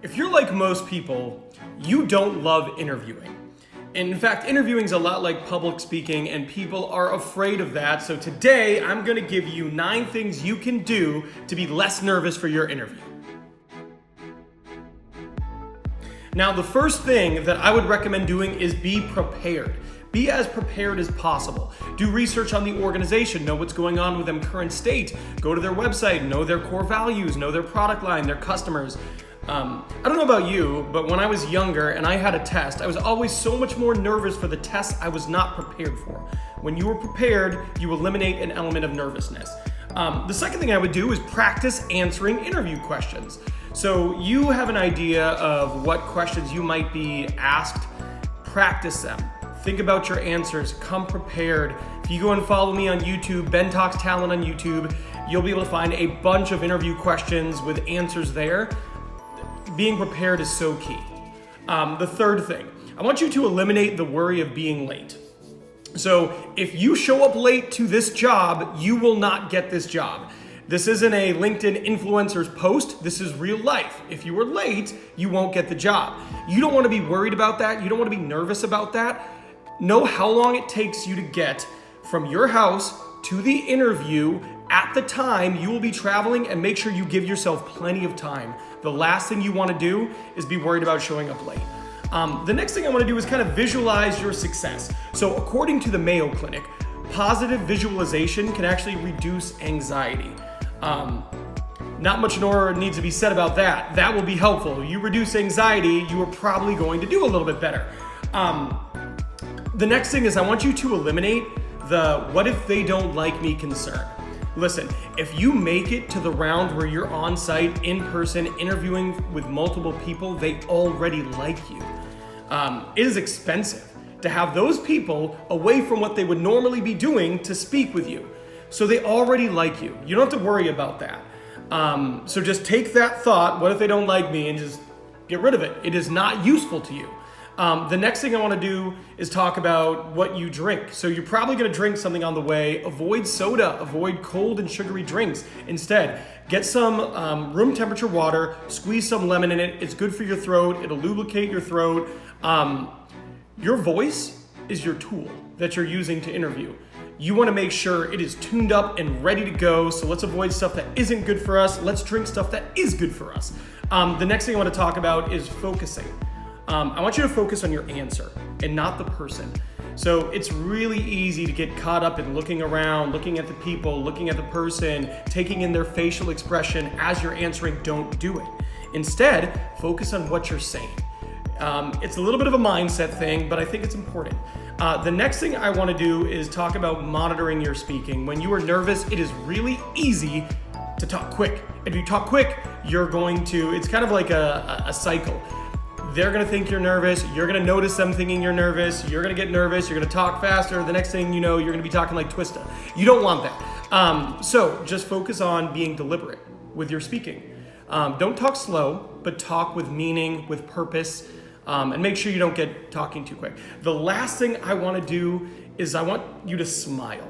If you're like most people, you don't love interviewing. And in fact, interviewing is a lot like public speaking, and people are afraid of that. So today, I'm gonna give you 9 things you can do to be less nervous for your interview. Now, the first thing that I would recommend doing is be prepared. Be as prepared as possible. Do research on the organization, know what's going on with them current state, go to their website, know their core values, know their product line, their customers. I don't know about you, but when I was younger and I had a test, I was always so much more nervous for the test I was not prepared for. When you are prepared, you eliminate an element of nervousness. The second thing I would do is practice answering interview questions. So you have an idea of what questions you might be asked, practice them. Think about your answers, come prepared. If you go and follow me on YouTube, Ben Talks Talent on YouTube, you'll be able to find a bunch of interview questions with answers there. Being prepared is so key. The third thing, I want you to eliminate the worry of being late. So if you show up late to this job, you will not get this job. This isn't a LinkedIn influencer's post, this is real life. If you were late, you won't get the job. You don't want to be worried about that, you don't want to be nervous about that. Know how long it takes you to get from your house to the interview at the time you will be traveling, and make sure you give yourself plenty of time. The last thing you want to do is be worried about showing up late. The next thing I want to do is kind of visualize your success. So according to the Mayo Clinic, positive visualization can actually reduce anxiety. Not much more needs to be said about that. That will be helpful. You reduce anxiety, you are probably going to do a little bit better. The next thing is I want you to eliminate the what if they don't like me concern. Listen, if you make it to the round where you're on site, in person, interviewing with multiple people, they already like you. It is expensive to have those people away from what they would normally be doing to speak with you. So they already like you. You don't have to worry about that. So just take that thought, what if they don't like me, and just get rid of it. It is not useful to you. The next thing I want to do is talk about what you drink. So you're probably going to drink something on the way. Avoid soda, avoid cold and sugary drinks. Instead, get some room temperature water, squeeze some lemon in it. It's good for your throat. It'll lubricate your throat. Your voice is your tool that you're using to interview. You want to make sure it is tuned up and ready to go. So let's avoid stuff that isn't good for us. Let's drink stuff that is good for us. The next thing I want to talk about is focusing. I want you to focus on your answer and not the person. So it's really easy to get caught up in looking around, looking at the people, looking at the person, taking in their facial expression as you're answering. Don't do it. Instead, focus on what you're saying. It's a little bit of a mindset thing, but I think it's important. The next thing I want to do is talk about monitoring your speaking. When you are nervous, it is really easy to talk quick. If you talk quick, you're going to, it's kind of like a cycle. They're gonna think you're nervous, you're gonna notice them thinking you're nervous, you're gonna get nervous, you're gonna talk faster, the next thing you know, you're gonna be talking like Twista. You don't want that. So just focus on being deliberate with your speaking. Don't talk slow, but talk with meaning, with purpose, and make sure you don't get talking too quick. The last thing I wanna do is I want you to smile.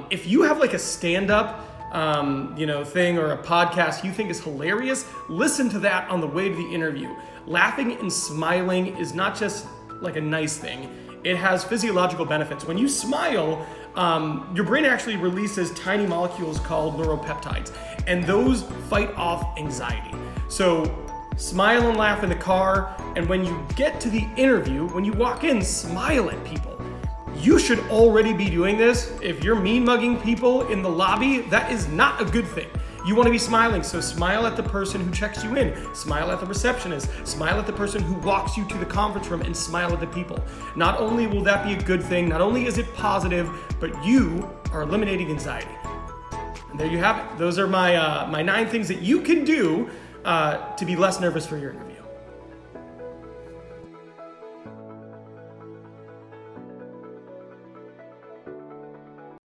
If you have like a stand-up thing or a podcast you think is hilarious, listen to that on the way to the interview. Laughing and smiling is not just like a nice thing. It has physiological benefits. When you smile, your brain actually releases tiny molecules called neuropeptides, and those fight off anxiety. So smile and laugh in the car, and when you get to the interview, when you walk in, smile at people. You should already be doing this. If you're mean mugging people in the lobby, that is not a good thing. You want to be smiling, so smile at the person who checks you in, smile at the receptionist, smile at the person who walks you to the conference room, and smile at the people. Not only will that be a good thing, not only is it positive, but you are eliminating anxiety. And there you have it. Those are my 9 things that you can do to be less nervous for your interview.